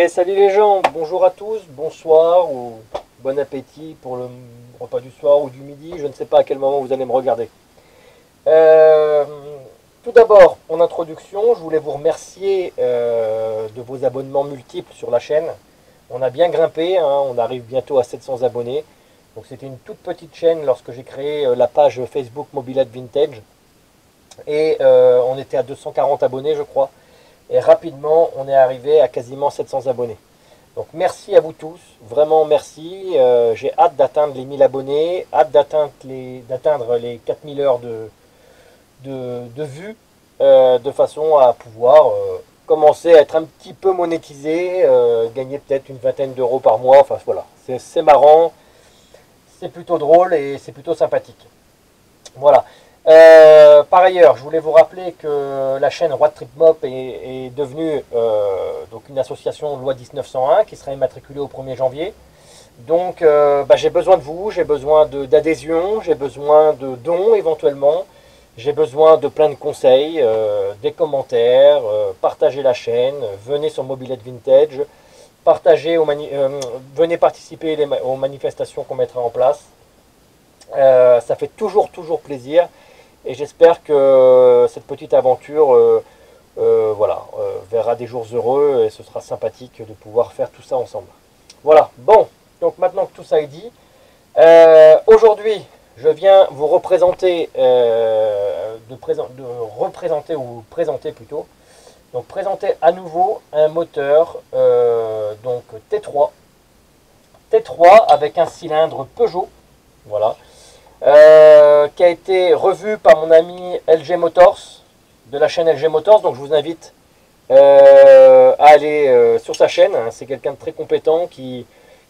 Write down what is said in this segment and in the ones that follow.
Et salut les gens, bonjour à tous, bonsoir ou bon appétit pour le repas du soir ou du midi, je ne sais pas à quel moment vous allez me regarder. Euh, Tout d'abord, en introduction, je voulais vous remercier de vos abonnements multiples sur la chaîne. On a bien grimpé, hein, on arrive bientôt à 700 abonnés. Donc c'était une toute petite chaîne lorsque j'ai créé la page Facebook Mobilette Vintage. Et on était à 240 abonnés je crois. Et rapidement, on est arrivé à quasiment 700 abonnés. Donc merci à vous tous, vraiment merci. J'ai hâte d'atteindre les 1000 abonnés, hâte d'atteindre les 4000 heures de vues, de façon à pouvoir commencer à être un petit peu monétisé, gagner peut-être une vingtaine d'euros par mois. Enfin voilà, c'est marrant, c'est plutôt drôle et c'est plutôt sympathique. Voilà. Par ailleurs, je voulais vous rappeler que la chaîne Road Trip Mop est devenue donc une association loi 1901 qui sera immatriculée au 1er janvier. Donc j'ai besoin de vous, j'ai besoin d'adhésion, j'ai besoin de dons éventuellement, j'ai besoin de plein de conseils, des commentaires, partagez la chaîne, venez sur Mobilette Vintage, venez participer aux manifestations qu'on mettra en place. Ça fait toujours plaisir. Et j'espère que cette petite aventure verra des jours heureux et ce sera sympathique de pouvoir faire tout ça ensemble. Voilà, bon, donc maintenant que tout ça est dit, aujourd'hui je viens vous représenter, présenter plutôt, donc présenter à nouveau un moteur donc T3 avec un cylindre Peugeot, voilà. Qui a été revu par mon ami LG Motors, de la chaîne LG Motors. Donc je vous invite à aller sur sa chaîne. Hein. C'est quelqu'un de très compétent qui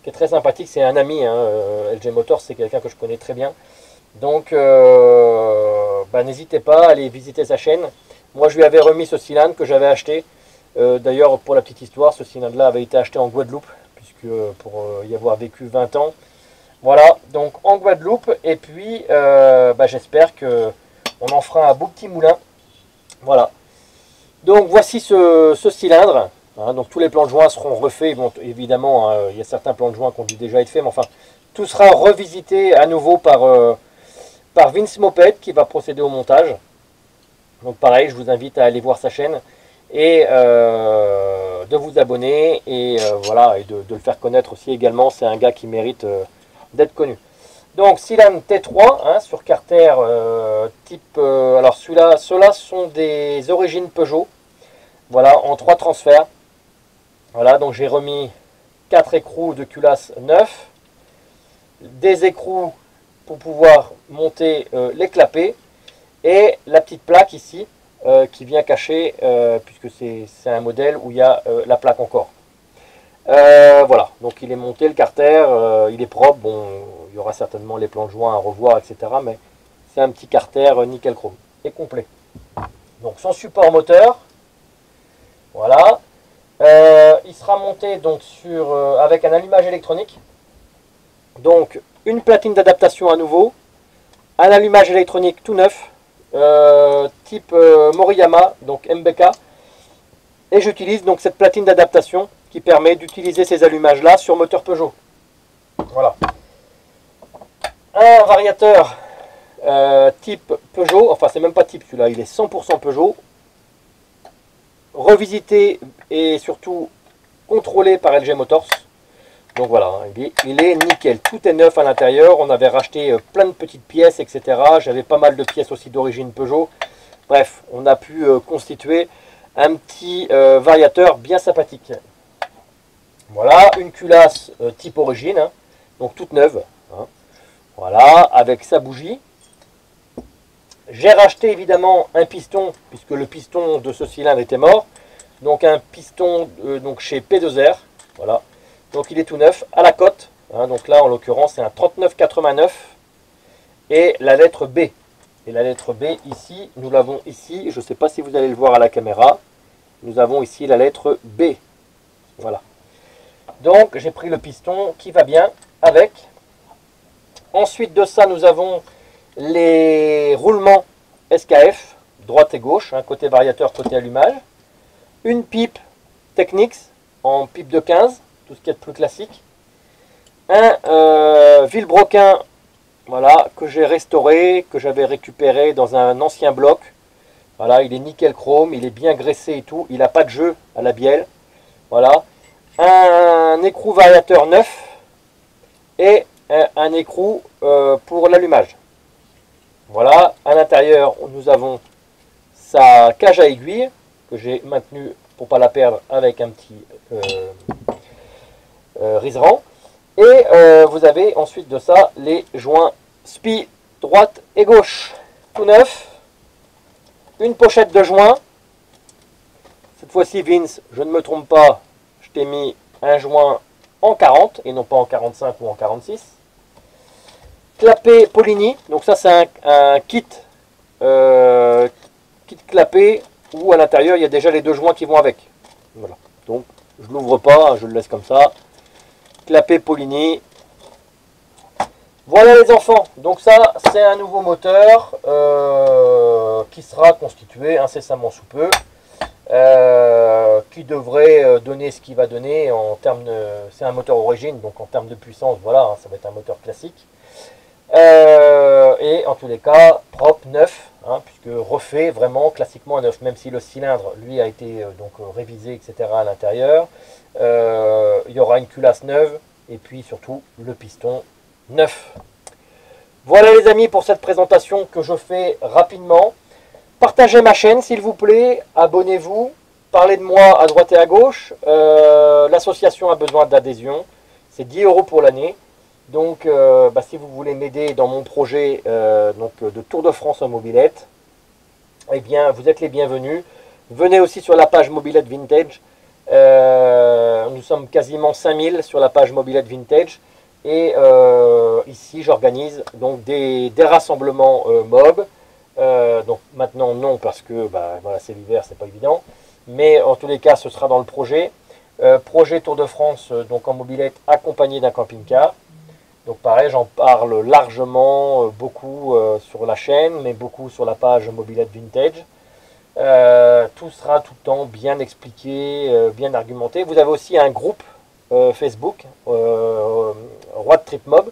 est très sympathique. C'est un ami. Hein. LG Motors, c'est quelqu'un que je connais très bien. Donc n'hésitez pas à aller visiter sa chaîne. Moi je lui avais remis ce cylindre que j'avais acheté. D'ailleurs, pour la petite histoire, ce cylindre-là avait été acheté en Guadeloupe, puisque pour y avoir vécu 20 ans. Voilà, donc en Guadeloupe, et puis j'espère que on en fera un beau petit moulin. Voilà. Donc voici ce cylindre. Hein, donc tous les plans de joint seront refaits. Bon, évidemment, hein, il y a certains plans de joint qui ont dû déjà être faits, mais enfin, tout sera revisité à nouveau par Vince Moped qui va procéder au montage. Donc pareil, je vous invite à aller voir sa chaîne et de vous abonner et voilà, et de le faire connaître aussi également. C'est un gars qui mérite d'être connu. Donc cylindre T3 hein, sur carter type alors ceux-là sont des origines Peugeot, voilà, en 3 transferts. Voilà, donc j'ai remis 4 écrous de culasse neufs, des écrous pour pouvoir monter les clapets et la petite plaque ici qui vient cacher puisque c'est un modèle où il y a la plaque encore. Voilà, donc il est monté le carter, il est propre, bon, il y aura certainement les plans de joint à revoir, etc. Mais c'est un petit carter nickel chrome, et complet. Donc son support moteur, voilà, il sera monté donc avec un allumage électronique, donc une platine d'adaptation à nouveau, un allumage électronique tout neuf, type Moriyama, donc MBK, et j'utilise donc cette platine d'adaptation qui permet d'utiliser ces allumages là sur moteur Peugeot. Voilà. Un variateur type Peugeot, enfin c'est même pas type celui-là, il est 100% Peugeot, revisité et surtout contrôlé par LG Motors. Donc voilà, il est nickel, tout est neuf à l'intérieur, on avait racheté plein de petites pièces, etc. J'avais pas mal de pièces aussi d'origine Peugeot. Bref, on a pu constituer un petit variateur bien sympathique. Voilà, une culasse type origine, hein, donc toute neuve. Hein, voilà, avec sa bougie. J'ai racheté évidemment un piston, puisque le piston de ce cylindre était mort. Donc un piston donc chez P2R. Voilà. Donc il est tout neuf, à la cote. Hein, donc là, en l'occurrence, c'est un 3989. Et la lettre B. Et la lettre B, ici, nous l'avons ici. Je ne sais pas si vous allez le voir à la caméra. Nous avons ici la lettre B. Voilà. Donc j'ai pris le piston qui va bien avec. Ensuite de ça, nous avons les roulements SKF, droite et gauche, hein, côté variateur, côté allumage. Une pipe Technics, en pipe de 15, tout ce qui est de plus classique. Un Villebroquin, voilà, que j'ai restauré, que j'avais récupéré dans un ancien bloc. Voilà, il est nickel chrome, il est bien graissé et tout, il n'a pas de jeu à la bielle. Voilà. Un écrou variateur neuf et un écrou pour l'allumage. Voilà, à l'intérieur, nous avons sa cage à aiguille que j'ai maintenue pour ne pas la perdre avec un petit riserand. Et vous avez ensuite de ça les joints SPI droite et gauche, tout neuf. Une pochette de joints. Cette fois-ci, Vince, je ne me trompe pas, je t'ai mis un joint en 40 et non pas en 45 ou en 46. Clapet Polini, donc ça c'est un kit, kit clapet où à l'intérieur il y a déjà les deux joints qui vont avec. Voilà. Donc je ne l'ouvre pas, je le laisse comme ça. Clapet Polini. Voilà les enfants, donc ça c'est un nouveau moteur qui sera constitué incessamment sous peu, qui devrait donner ce qu'il va donner en termes de... C'est un moteur origine, donc en termes de puissance, voilà, hein, ça va être un moteur classique. Et en tous les cas, propre, neuf, hein, puisque refait vraiment classiquement un neuf, même si le cylindre, lui, a été donc révisé, etc. à l'intérieur. Il y aura une culasse neuve, et puis surtout le piston neuf. Voilà les amis pour cette présentation que je fais rapidement. Partagez ma chaîne s'il vous plaît, abonnez-vous, parlez de moi à droite et à gauche. L'association a besoin d'adhésion, c'est 10 € pour l'année. Donc si vous voulez m'aider dans mon projet de Tour de France en mobilette, eh bien vous êtes les bienvenus. Venez aussi sur la page Mobilette Vintage. Nous sommes quasiment 5000 sur la page Mobilette Vintage. Et ici j'organise donc des rassemblements mob. Donc maintenant non parce que voilà, c'est l'hiver, c'est pas évident. Mais en tous les cas ce sera dans le projet. Projet Tour de France donc en mobilette accompagné d'un camping-car. Donc pareil, j'en parle largement, beaucoup sur la chaîne, mais beaucoup sur la page Mobilette Vintage. Tout sera tout le temps bien expliqué, bien argumenté. Vous avez aussi un groupe Facebook, Road Trip Mob.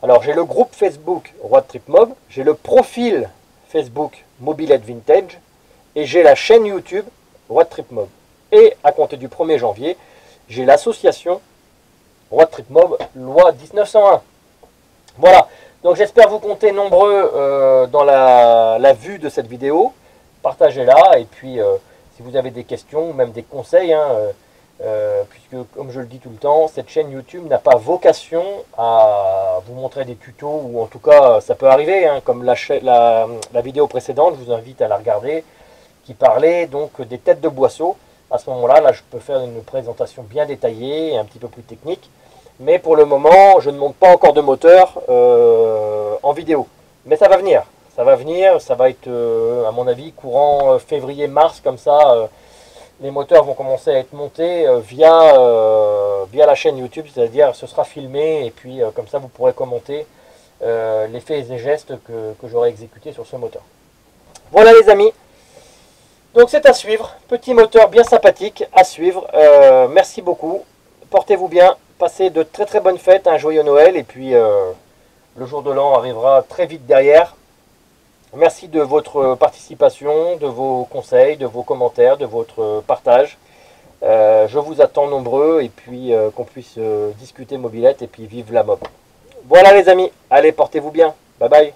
Alors j'ai le groupe Facebook Road Trip Mob, j'ai le profil Facebook Mobilette Vintage, et j'ai la chaîne YouTube Road Trip Mob. Et à compter du 1er janvier, j'ai l'association Road Trip Mob Loi 1901. Voilà, donc j'espère vous compter nombreux dans la vue de cette vidéo. Partagez-la, et puis si vous avez des questions ou même des conseils, hein, puisque comme je le dis tout le temps, cette chaîne YouTube n'a pas vocation à vous montrer des tutos, ou en tout cas ça peut arriver, hein, comme la vidéo précédente, je vous invite à la regarder, qui parlait donc des têtes de boisseau. À ce moment-là, là je peux faire une présentation bien détaillée et un petit peu plus technique. Mais pour le moment, je ne monte pas encore de moteur en vidéo. Mais ça va venir. Ça va venir, ça va être, à mon avis, courant février-mars, comme ça, les moteurs vont commencer à être montés via la chaîne YouTube, c'est-à-dire ce sera filmé, et puis comme ça, vous pourrez commenter les faits et gestes que j'aurai exécutés sur ce moteur. Voilà les amis, donc c'est à suivre, petit moteur bien sympathique à suivre, merci beaucoup, portez-vous bien. Passez de très très bonnes fêtes, un joyeux Noël, et puis le jour de l'an arrivera très vite derrière. Merci de votre participation, de vos conseils, de vos commentaires, de votre partage. Je vous attends nombreux, et puis qu'on puisse discuter mobilette et puis vivre la mob. Voilà les amis, allez portez-vous bien, bye bye.